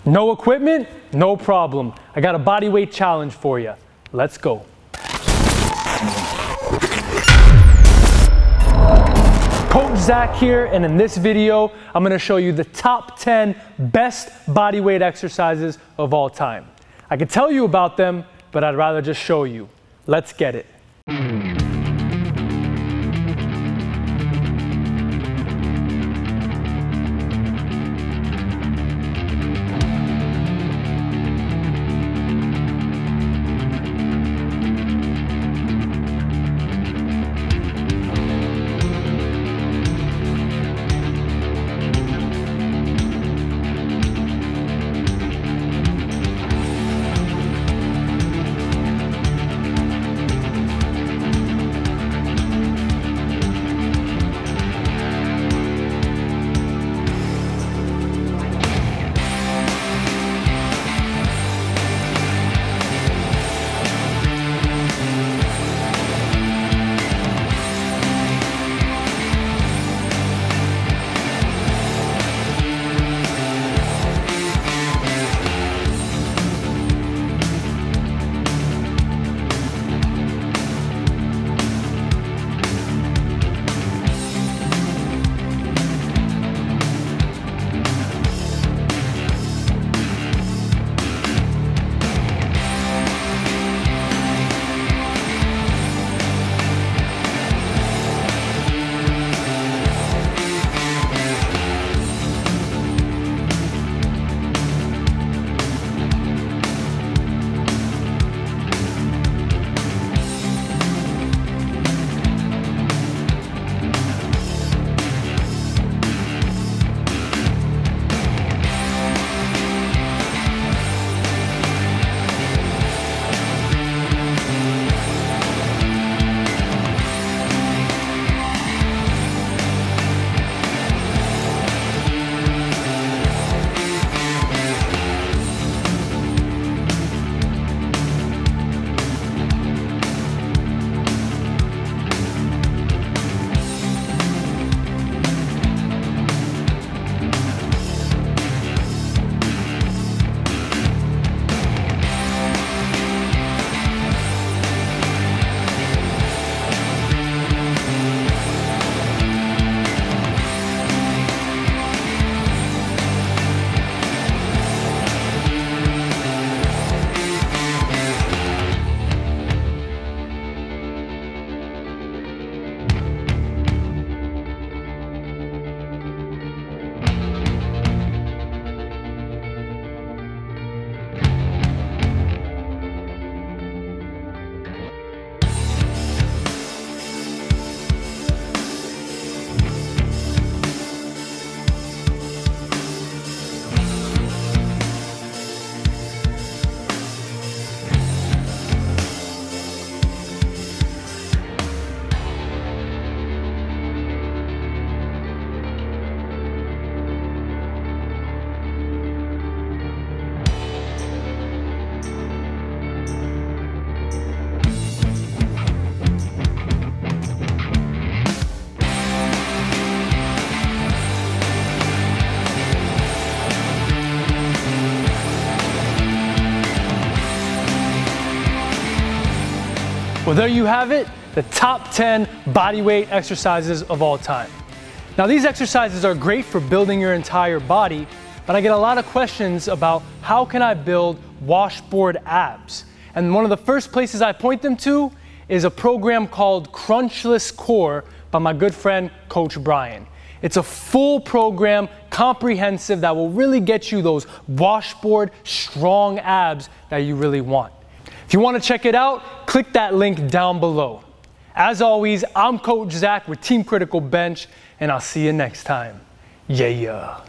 No equipment? No problem. I got a body weight challenge for you. Let's go. Coach Zach here, and in this video, I'm going to show you the top 10 best body weight exercises of all time. I could tell you about them, but I'd rather just show you. Let's get it. Well, there you have it, the top 10 body weight exercises of all time. Now, these exercises are great for building your entire body, but I get a lot of questions about how can I build washboard abs? And one of the first places I point them to is a program called Crunchless Core by my good friend, Coach Brian. It's a full program, comprehensive, that will really get you those washboard, strong abs that you really want. If you want to check it out, click that link down below. As always, I'm Coach Zach with Team Criticalbench, and I'll see you next time. Yeah.